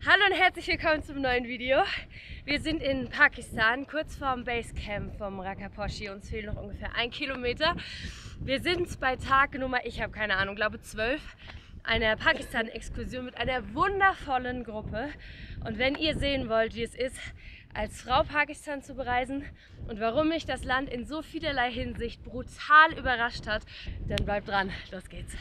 Hallo und herzlich willkommen zum neuen Video. Wir sind in Pakistan, kurz vorm Basecamp vom Rakaposhi. Uns fehlen noch ungefähr 1 Kilometer. Wir sind bei Tag Nummer, ich habe keine Ahnung, glaube 12, einer Pakistan-Exkursion mit einer wundervollen Gruppe. Und wenn ihr sehen wollt, wie es ist, als Frau Pakistan zu bereisen und warum mich das Land in so vielerlei Hinsicht brutal überrascht hat, dann bleibt dran, los geht's.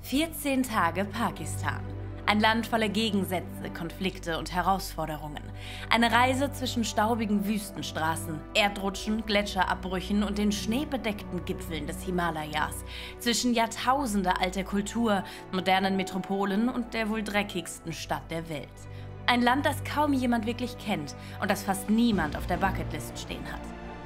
14 Tage Pakistan. Ein Land voller Gegensätze, Konflikte und Herausforderungen. Eine Reise zwischen staubigen Wüstenstraßen, Erdrutschen, Gletscherabbrüchen und den schneebedeckten Gipfeln des Himalayas. Zwischen Jahrtausende alter Kultur, modernen Metropolen und der wohl dreckigsten Stadt der Welt. Ein Land, das kaum jemand wirklich kennt und das fast niemand auf der Bucketlist stehen hat.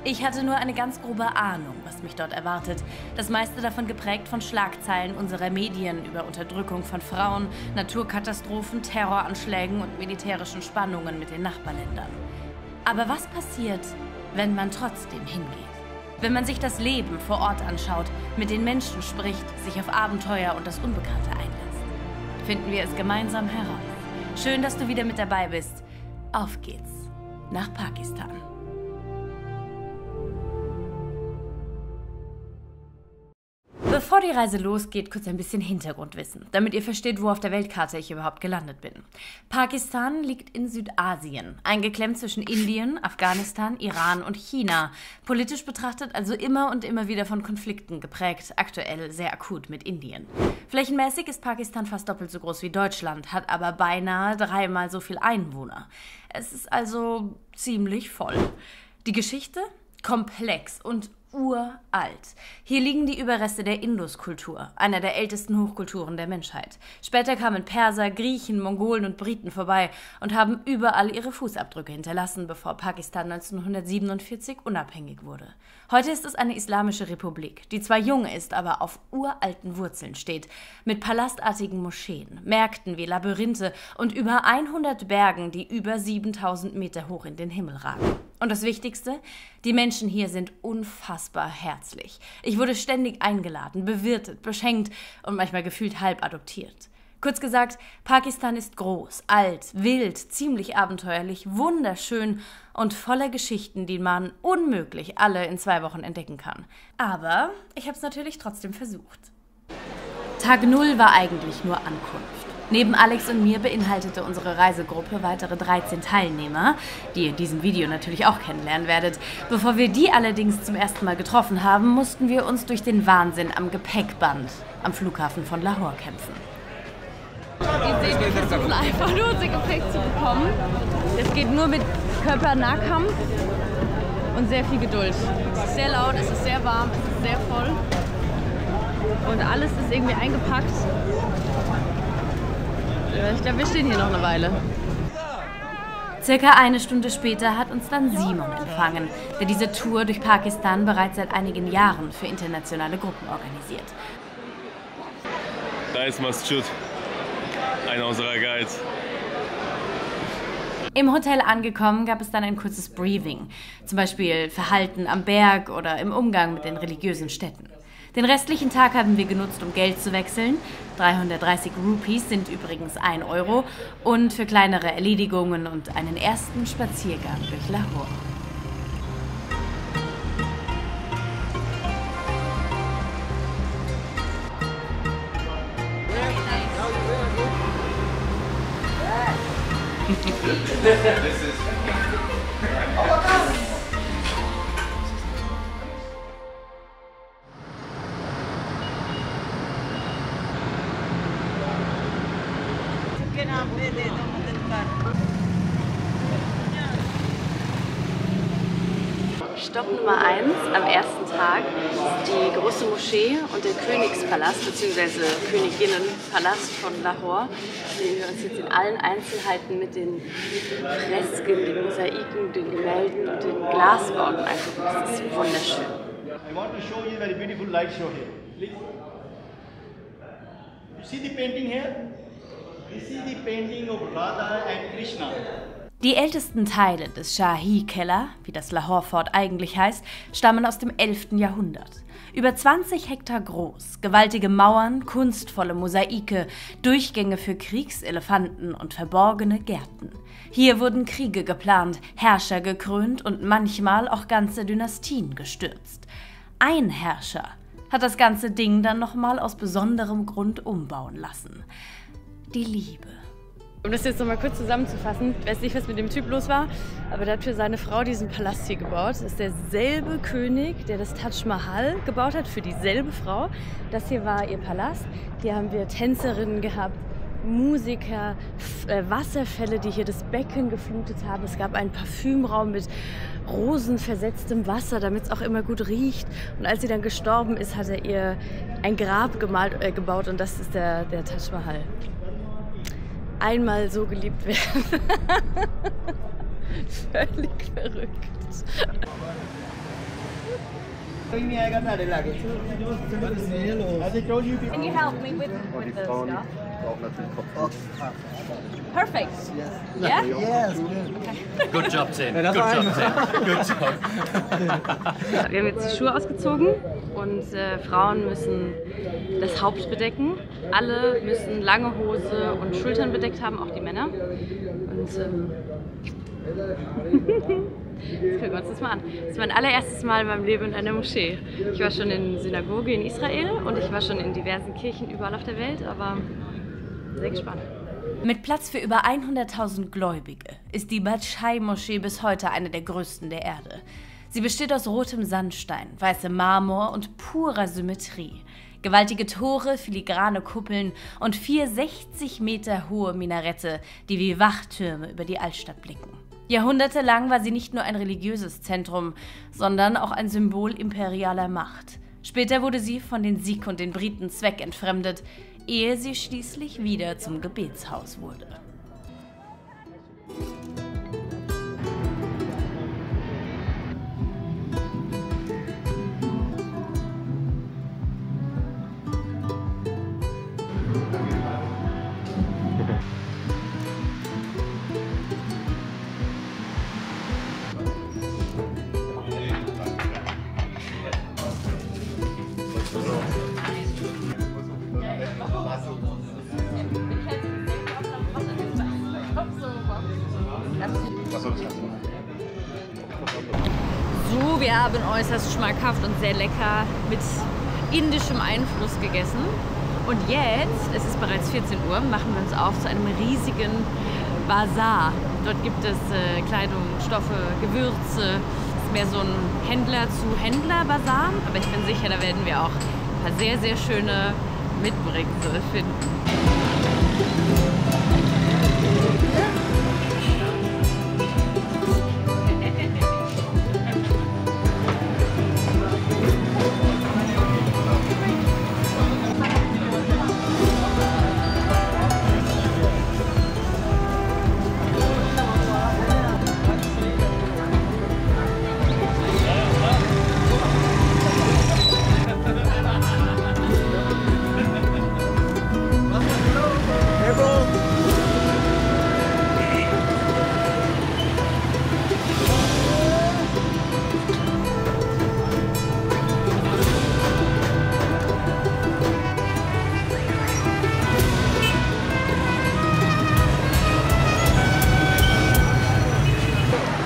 Ich hatte nur eine ganz grobe Ahnung, was mich dort erwartet. Das meiste davon geprägt von Schlagzeilen unserer Medien über Unterdrückung von Frauen, Naturkatastrophen, Terroranschlägen und militärischen Spannungen mit den Nachbarländern. Aber was passiert, wenn man trotzdem hingeht? Wenn man sich das Leben vor Ort anschaut, mit den Menschen spricht, sich auf Abenteuer und das Unbekannte einlässt? Finden wir es gemeinsam heraus. Schön, dass du wieder mit dabei bist. Auf geht's nach Pakistan. Bevor die Reise losgeht, kurz ein bisschen Hintergrundwissen, damit ihr versteht, wo auf der Weltkarte ich überhaupt gelandet bin. Pakistan liegt in Südasien, eingeklemmt zwischen Indien, Afghanistan, Iran und China. Politisch betrachtet also immer und immer wieder von Konflikten geprägt, aktuell sehr akut mit Indien. Flächenmäßig ist Pakistan fast doppelt so groß wie Deutschland, hat aber beinahe 3-mal so viel Einwohner. Es ist also ziemlich voll. Die Geschichte? Komplex und uralt. Hier liegen die Überreste der Induskultur, einer der ältesten Hochkulturen der Menschheit. Später kamen Perser, Griechen, Mongolen und Briten vorbei und haben überall ihre Fußabdrücke hinterlassen, bevor Pakistan 1947 unabhängig wurde. Heute ist es eine islamische Republik, die zwar jung ist, aber auf uralten Wurzeln steht, mit palastartigen Moscheen, Märkten wie Labyrinthe und über 100 Bergen, die über 7000 Meter hoch in den Himmel ragen. Und das Wichtigste? Die Menschen hier sind unfassbar herzlich. Ich wurde ständig eingeladen, bewirtet, beschenkt und manchmal gefühlt halb adoptiert. Kurz gesagt, Pakistan ist groß, alt, wild, ziemlich abenteuerlich, wunderschön und voller Geschichten, die man unmöglich alle in 2 Wochen entdecken kann. Aber ich habe es natürlich trotzdem versucht. Tag 0 war eigentlich nur Ankunft. Neben Alex und mir beinhaltete unsere Reisegruppe weitere 13 Teilnehmer, die ihr in diesem Video natürlich auch kennenlernen werdet. Bevor wir die allerdings zum ersten Mal getroffen haben, mussten wir uns durch den Wahnsinn am Gepäckband am Flughafen von Lahore kämpfen. Ihr seht, wir versuchen einfach nur unser Gepäck zu bekommen. Es geht nur mit Körpernahkampf und sehr viel Geduld. Es ist sehr laut, es ist sehr warm, es ist sehr voll und alles ist irgendwie eingepackt. Ich glaube, wir stehen hier noch eine Weile. Circa 1 Stunde später hat uns dann Simon empfangen, der diese Tour durch Pakistan bereits seit einigen Jahren für internationale Gruppen organisiert. Da ist Masjid, einer unserer Guides. Im Hotel angekommen gab es dann ein kurzes Briefing, zum Beispiel Verhalten am Berg oder im Umgang mit den religiösen Städten. Den restlichen Tag haben wir genutzt, um Geld zu wechseln. 330 Rupees sind übrigens 1 Euro und für kleinere Erledigungen und einen ersten Spaziergang durch Lahore. Stopp Nummer 1 am ersten Tag ist die große Moschee und der Königspalast bzw. Königinnenpalast von Lahore. Sehen wir uns jetzt in allen Einzelheiten mit den Fresken, den Mosaiken, den Gemälden und den Glasbauten angucken. Das ist wunderschön. I want to show you a very beautiful light show here. Please. You see the painting here? This is the painting of Radha and Krishna. Die ältesten Teile des Shahi-Keller, wie das Lahore-Fort eigentlich heißt, stammen aus dem 11. Jahrhundert. Über 20 Hektar groß, gewaltige Mauern, kunstvolle Mosaike, Durchgänge für Kriegselefanten und verborgene Gärten. Hier wurden Kriege geplant, Herrscher gekrönt und manchmal auch ganze Dynastien gestürzt. Ein Herrscher hat das ganze Ding dann nochmal aus besonderem Grund umbauen lassen. Die Liebe. Um das jetzt nochmal kurz zusammenzufassen, ich weiß nicht, was mit dem Typ los war, aber der hat für seine Frau diesen Palast hier gebaut. Das ist derselbe König, der das Taj Mahal gebaut hat, für dieselbe Frau. Das hier war ihr Palast. Hier haben wir Tänzerinnen gehabt, Musiker, Wasserfälle, die hier das Becken geflutet haben. Es gab einen Parfümraum mit rosenversetztem Wasser, damit es auch immer gut riecht. Und als sie dann gestorben ist, hat er ihr ein Grab gebaut und das ist der Taj Mahal. Einmal so geliebt werden. Völlig verrückt. Can you help me with the stuff? Perfect. Yeah? Yes. Good job, Tim. Good job, Tim. Good job. Wir haben jetzt die Schuhe ausgezogen und Frauen müssen das Haupt bedecken. Alle müssen lange Hose und Schultern bedeckt haben, auch die Männer. Und jetzt gucken wir uns das mal an. Das ist mein allererstes Mal in meinem Leben in einer Moschee. Ich war schon in Synagoge in Israel und ich war schon in diversen Kirchen überall auf der Welt, aber sehr gespannt. Mit Platz für über 100.000 Gläubige ist die Badschai-Moschee bis heute eine der größten der Erde. Sie besteht aus rotem Sandstein, weißem Marmor und purer Symmetrie. Gewaltige Tore, filigrane Kuppeln und 4 60 Meter hohe Minarette, die wie Wachtürme über die Altstadt blicken. Jahrhundertelang war sie nicht nur ein religiöses Zentrum, sondern auch ein Symbol imperialer Macht. Später wurde sie von den Sikh und den Briten zweckentfremdet, ehe sie schließlich wieder zum Gebetshaus wurde. So, wir haben äußerst schmackhaft und sehr lecker mit indischem Einfluss gegessen. Und jetzt, es ist bereits 14 Uhr, machen wir uns auf zu einem riesigen Bazar. Dort gibt es Kleidung, Stoffe, Gewürze. Es ist mehr so ein Händler-zu-Händler-Bazar. Aber ich bin sicher, da werden wir auch ein paar sehr, sehr schöne Mitbringsel finden.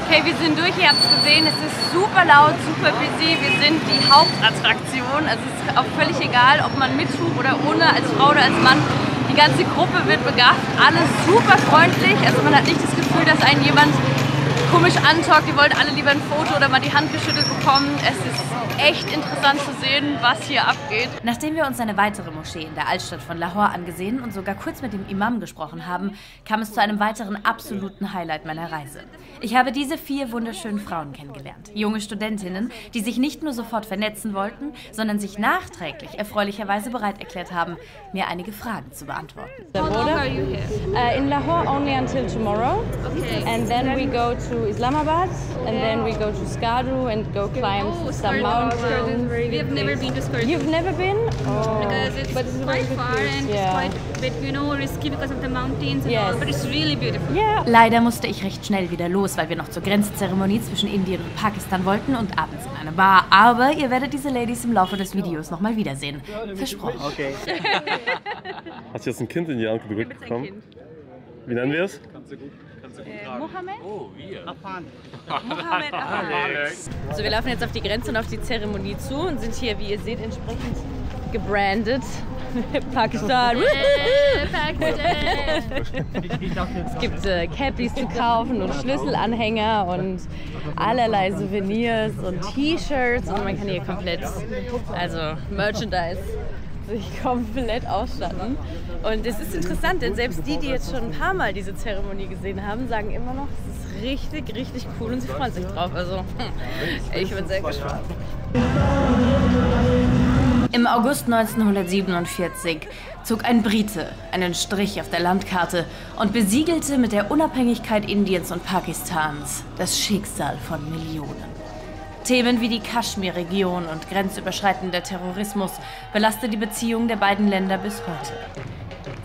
Okay, wir sind durch, ihr habt es gesehen, es ist super laut, super busy, wir sind die Hauptattraktion, also es ist auch völlig egal, ob man mit Schuh oder ohne, als Frau oder als Mann, die ganze Gruppe wird begafft, alles super freundlich, also man hat nicht das Gefühl, dass einen jemand komisch antalkt, die wollen alle lieber ein Foto oder mal die Hand geschüttelt bekommen. Es ist echt interessant zu sehen, was hier abgeht. Nachdem wir uns eine weitere Moschee in der Altstadt von Lahore angesehen und sogar kurz mit dem Imam gesprochen haben, kam es zu einem weiteren absoluten Highlight meiner Reise. Ich habe diese 4 wunderschönen Frauen kennengelernt. Junge Studentinnen, die sich nicht nur sofort vernetzen wollten, sondern sich nachträglich erfreulicherweise bereit erklärt haben, mir einige Fragen zu beantworten. How long are you here? In Lahore only until tomorrow. Okay. And then we go to Islamabad and then we go to Skadu and go climbed some mountains. We have never been to Scourging. You've never been? Oh. Because it's But a quite really good far place. and Yeah. it's quite a bit, you know, risky because of the mountains and Yes. all. But it's really beautiful. Yeah. Leider musste ich recht schnell wieder los, weil wir noch zur Grenzzeremonie zwischen Indien und Pakistan wollten und abends in eine Bar. Aber ihr werdet diese Ladies im Laufe des Videos nochmal wiedersehen. Versprochen. Okay. Hast du jetzt ein Kind in die Hand gedrückt bekommen? Wie nennen wir es? Mohammed? Oh, wir. Mohammed Also wir laufen jetzt auf die Grenze und auf die Zeremonie zu und sind hier, wie ihr seht, entsprechend gebrandet. Pakistan. Es gibt Cappies zu kaufen und Schlüsselanhänger und allerlei Souvenirs und T-Shirts und man kann hier komplett, also Merchandise, sich komplett ausstatten. Und es ist interessant, denn selbst die jetzt schon ein paar Mal diese Zeremonie gesehen haben, sagen immer noch, es ist richtig, richtig cool und sie freuen sich drauf. Also ich bin sehr gespannt. Im August 1947 zog ein Brite einen Strich auf der Landkarte und besiegelte mit der Unabhängigkeit Indiens und Pakistans das Schicksal von Millionen. Themen wie die Kaschmir-Region und grenzüberschreitender Terrorismus belasten die Beziehungen der beiden Länder bis heute.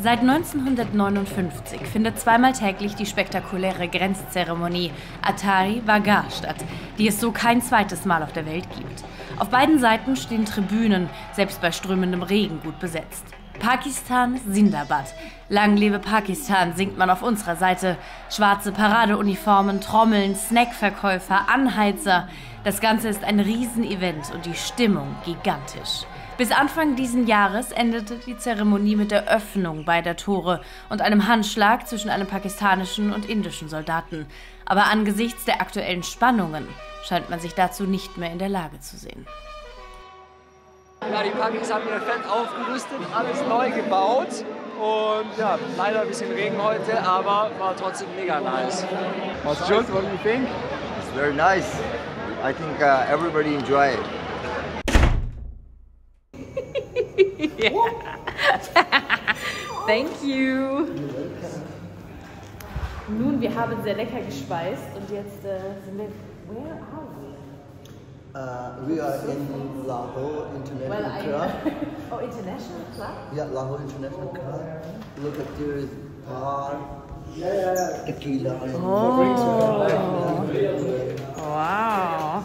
Seit 1959 findet zweimal täglich die spektakuläre Grenzzeremonie Atari Wagah statt, die es so kein zweites Mal auf der Welt gibt. Auf beiden Seiten stehen Tribünen, selbst bei strömendem Regen gut besetzt. Pakistan Zindabad. Lang lebe Pakistan, singt man auf unserer Seite. Schwarze Paradeuniformen, Trommeln, Snackverkäufer, Anheizer. Das Ganze ist ein Riesenevent und die Stimmung gigantisch. Bis Anfang diesen Jahres endete die Zeremonie mit der Öffnung beider Tore und einem Handschlag zwischen einem pakistanischen und indischen Soldaten. Aber angesichts der aktuellen Spannungen scheint man sich dazu nicht mehr in der Lage zu sehen. Ja, die Pakis haben wieder fett aufgerüstet, alles neu gebaut und ja, leider ein bisschen Regen heute, aber war trotzdem mega nice. Jules, what do you think? It's very nice. I think everybody enjoy it. Thank you. Nun, wir haben sehr lecker gespeist und jetzt sind wir. Where are we? We are in Lahore International Club. Oh, International Club? Yeah, Lahore International Club. Look at there is bar, tequila. Wow.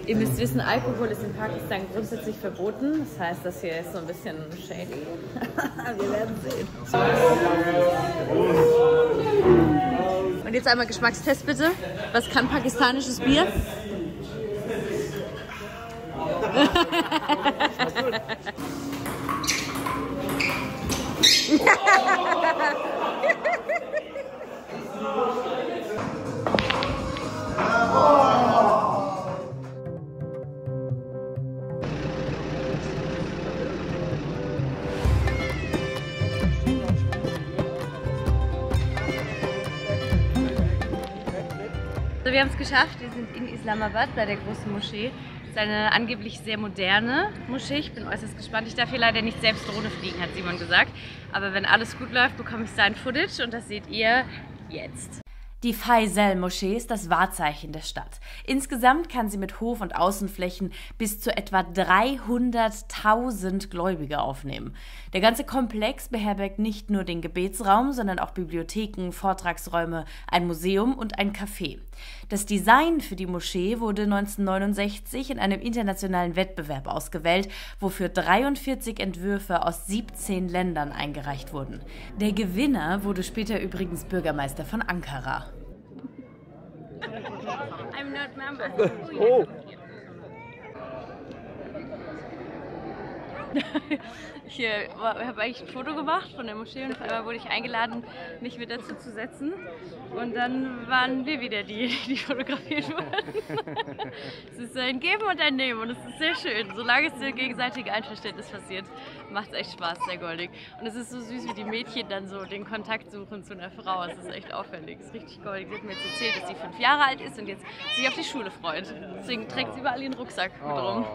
Ihr müsst wissen, Alkohol ist in Pakistan grundsätzlich verboten. Das heißt, das hier ist so ein bisschen shady. Wir werden sehen. Und jetzt einmal Geschmackstest bitte. Was kann pakistanisches Bier? So, wir haben es geschafft. Wir sind in Islamabad bei der großen Moschee. Das ist eine angeblich sehr moderne Moschee. Ich bin äußerst gespannt. Ich darf hier leider nicht selbst Drohne fliegen, hat Simon gesagt. Aber wenn alles gut läuft, bekomme ich sein Footage und das seht ihr jetzt. Die Faisal-Moschee ist das Wahrzeichen der Stadt. Insgesamt kann sie mit Hof- und Außenflächen bis zu etwa 300.000 Gläubige aufnehmen. Der ganze Komplex beherbergt nicht nur den Gebetsraum, sondern auch Bibliotheken, Vortragsräume, ein Museum und ein Café. Das Design für die Moschee wurde 1969 in einem internationalen Wettbewerb ausgewählt, wofür 43 Entwürfe aus 17 Ländern eingereicht wurden. Der Gewinner wurde später übrigens Bürgermeister von Ankara. I'm not member. Oh. Ich habe eigentlich ein Foto gemacht von der Moschee und auf einmal wurde ich eingeladen, mich mit dazu zu setzen. Und dann waren wir wieder die fotografiert wurden. Es ist ein Geben und ein Nehmen und es ist sehr schön. Solange es ein gegenseitiges Einverständnis passiert, macht es echt Spaß, sehr goldig. Und es ist so süß, wie die Mädchen dann so den Kontakt suchen zu einer Frau. Es ist echt auffällig, es ist richtig goldig. Sie hat mir jetzt erzählt, dass sie 5 Jahre alt ist und jetzt sich auf die Schule freut. Deswegen trägt sie überall ihren Rucksack mit rum.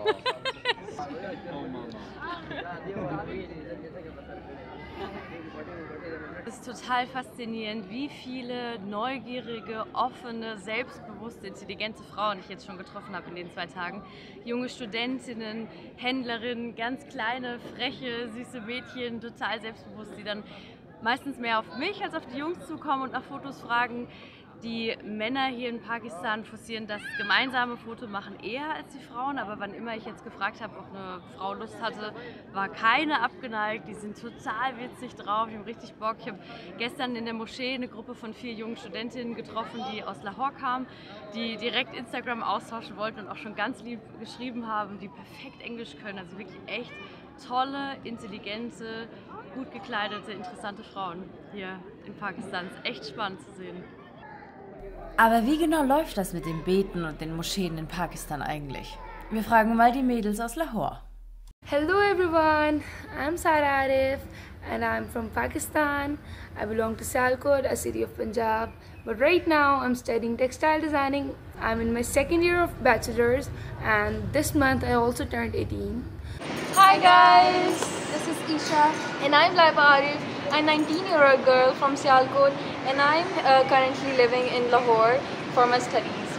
ist total faszinierend, wie viele neugierige, offene, selbstbewusste, intelligente Frauen ich jetzt schon getroffen habe in den 2 Tagen. Junge Studentinnen, Händlerinnen, ganz kleine, freche, süße Mädchen, total selbstbewusst, die dann meistens mehr auf mich als auf die Jungs zukommen und nach Fotos fragen. Die Männer hier in Pakistan forcieren das gemeinsame Foto machen eher als die Frauen, aber wann immer ich jetzt gefragt habe, ob eine Frau Lust hatte, war keine abgeneigt. Die sind total witzig drauf, die haben richtig Bock. Ich habe gestern in der Moschee eine Gruppe von 4 jungen Studentinnen getroffen, die aus Lahore kamen, die direkt Instagram austauschen wollten und auch schon ganz lieb geschrieben haben, die perfekt Englisch können, also wirklich echt tolle, intelligente, gut gekleidete, interessante Frauen hier in Pakistan. Ist echt spannend zu sehen. Aber wie genau läuft das mit dem Beten und den Moscheen in Pakistan eigentlich? Wir fragen mal die Mädels aus Lahore. Hello everyone, I'm Sara Arif and I'm from Pakistan. I belong to Sialkot, a city of Punjab. But right now I'm studying textile designing. I'm in my 2nd year of bachelor's and this month I also turned 18. Hi guys, this is Isha and I'm Laiba Arif. I'm a 19-year-old girl from Sialkot and I'm currently living in Lahore for my studies.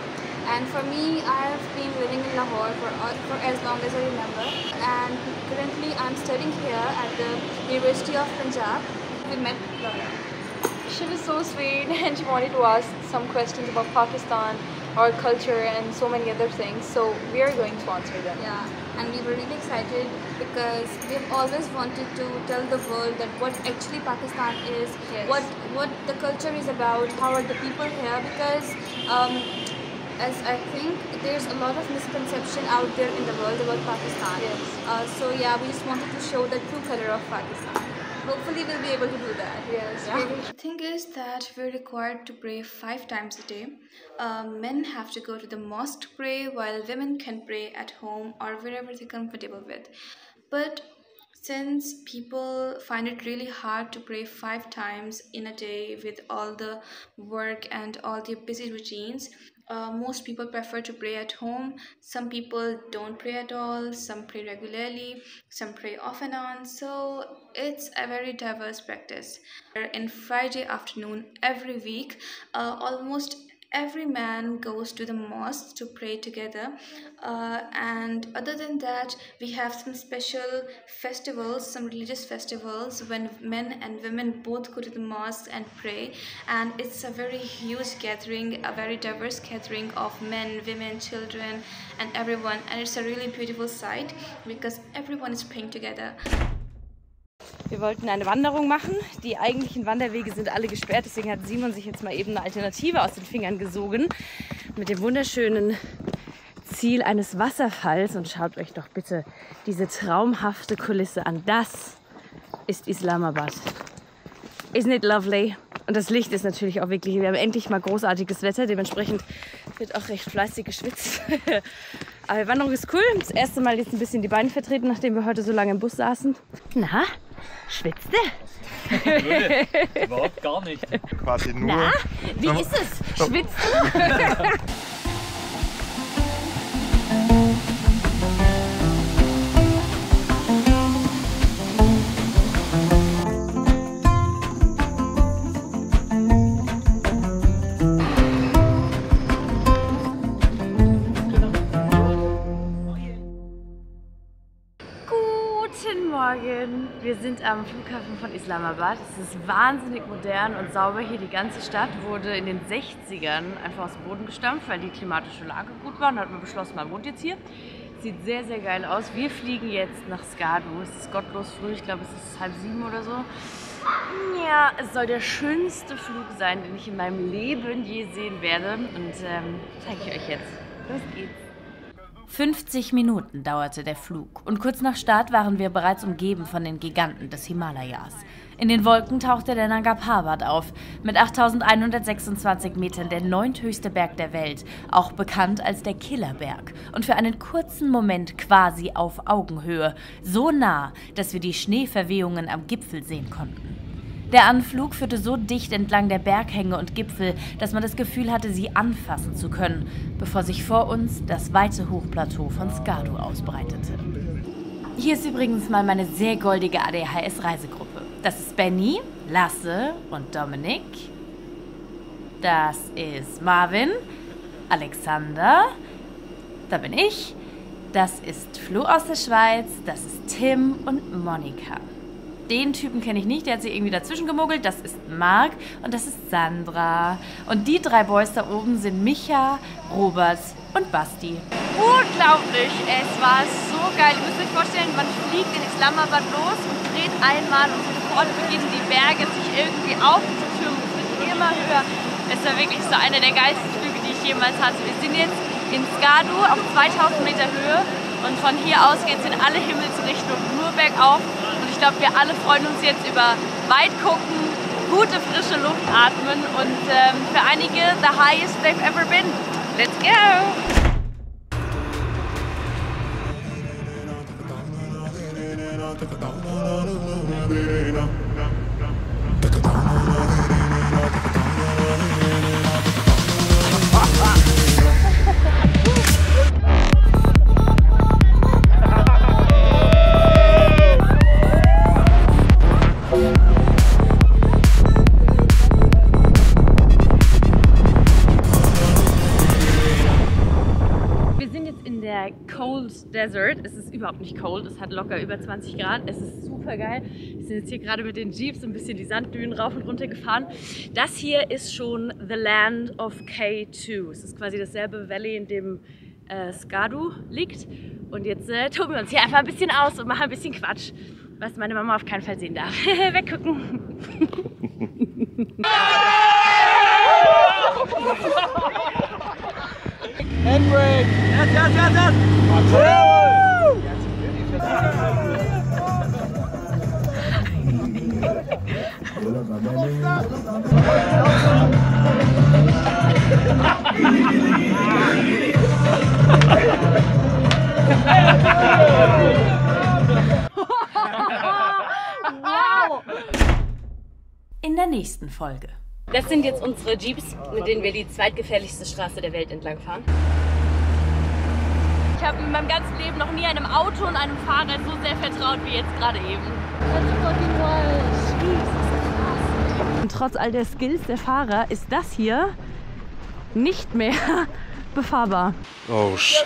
And for me, I have been living in Lahore for as long as I remember. And currently I'm studying here at the University of Punjab. We met Laura. She was so sweet and she wanted to ask some questions about Pakistan, our culture and so many other things. So we are going to answer them. Yeah. And we were really excited because we've always wanted to tell the world that what actually Pakistan is, yes. what the culture is about, how are the people here, because as I think there's a lot of misconception out there in the world about Pakistan. Yes. So yeah, we just wanted to show the true color of Pakistan. Hopefully we'll be able to do that. Yes. Yeah. The thing is that we're required to pray 5 times a day. Men have to go to the mosque to pray, while women can pray at home or wherever they're comfortable with. But since people find it really hard to pray 5 times in a day with all the work and all their busy routines, most people prefer to pray at home. Some people don't pray at all, some pray regularly, some pray off and on. So it's a very diverse practice. In Friday afternoon every week, almost every man goes to the mosque to pray together, and other than that we have some special festivals, some religious festivals when men and women both go to the mosque and pray, and it's a very huge gathering, a very diverse gathering of men, women, children and everyone, and it's a really beautiful sight because everyone is praying together. Wir wollten eine Wanderung machen. Die eigentlichen Wanderwege sind alle gesperrt, deswegen hat Simon sich jetzt mal eben eine Alternative aus den Fingern gesogen mit dem wunderschönen Ziel eines Wasserfalls. Und schaut euch doch bitte diese traumhafte Kulisse an. Das ist Islamabad. Isn't it lovely? Und das Licht ist natürlich auch wirklich, wir haben endlich mal großartiges Wetter, dementsprechend wird auch recht fleißig geschwitzt. Aber die Wanderung ist cool. Das erste Mal jetzt ein bisschen die Beine vertreten, nachdem wir heute so lange im Bus saßen. Na, schwitzt du? Überhaupt gar nicht. Quasi nur. Na, wie ist es? Schwitzt du? Wir sind am Flughafen von Islamabad. Es ist wahnsinnig modern und sauber hier. Die ganze Stadt wurde in den 60ern einfach aus dem Boden gestampft, weil die klimatische Lage gut war. Und da hat man beschlossen, man wohnt jetzt hier. Sieht sehr, sehr geil aus. Wir fliegen jetzt nach Skardu. Es ist gottlos früh. Ich glaube, es ist 6:30 oder so. Ja, es soll der schönste Flug sein, den ich in meinem Leben je sehen werde. Und zeige ich euch jetzt. Los geht's. 50 Minuten dauerte der Flug und kurz nach Start waren wir bereits umgeben von den Giganten des Himalayas. In den Wolken tauchte der Nanga Parbat auf, mit 8.126 Metern der 9. höchste Berg der Welt, auch bekannt als der Killerberg und für einen kurzen Moment quasi auf Augenhöhe, so nah, dass wir die Schneeverwehungen am Gipfel sehen konnten. Der Anflug führte so dicht entlang der Berghänge und Gipfel, dass man das Gefühl hatte, sie anfassen zu können, bevor sich vor uns das weite Hochplateau von Skardu ausbreitete. Hier ist übrigens mal meine sehr goldige ADHS-Reisegruppe. Das ist Benny, Lasse und Dominik. Das ist Marvin, Alexander. Da bin ich. Das ist Flo aus der Schweiz. Das ist Tim und Monika. Den Typen kenne ich nicht, der hat sich irgendwie dazwischen gemogelt. Das ist Marc und das ist Sandra. Und die 3 Boys da oben sind Micha, Robert und Basti. Unglaublich, es war so geil. Ihr müsst euch vorstellen, man fliegt in Islamabad los und dreht einmal und sofort beginnen die Berge sich irgendwie aufzutürmen. Es wird immer höher. Es war wirklich so einer der geilsten Flüge, die ich jemals hatte. Wir sind jetzt in Skadu auf 2000 Meter Höhe und von hier aus geht es in alle Himmelsrichtungen nur bergauf. Und ich glaube, wir alle freuen uns jetzt über weit gucken, gute frische Luft atmen und für einige the highest they've ever been. Let's go! Cold Desert. Es ist überhaupt nicht cold, es hat locker über 20 Grad. Es ist super geil. Wir sind jetzt hier gerade mit den Jeeps ein bisschen die Sanddünen rauf und runter gefahren. Das hier ist schon The Land of K2. Es ist quasi dasselbe Valley, in dem Skadu liegt. Und jetzt toben wir uns hier einfach ein bisschen aus und machen ein bisschen Quatsch, was meine Mama auf keinen Fall sehen darf. Weggucken! Handbrake! Yes! Wow! In der nächsten Folge. Das sind jetzt unsere Jeeps, mit denen wir die zweitgefährlichste Straße der Welt entlang fahren. Ich habe in meinem ganzen Leben noch nie einem Auto und einem Fahrrad so sehr vertraut wie jetzt gerade eben. Und trotz all der Skills der Fahrer ist das hier nicht mehr befahrbar. Oh shit.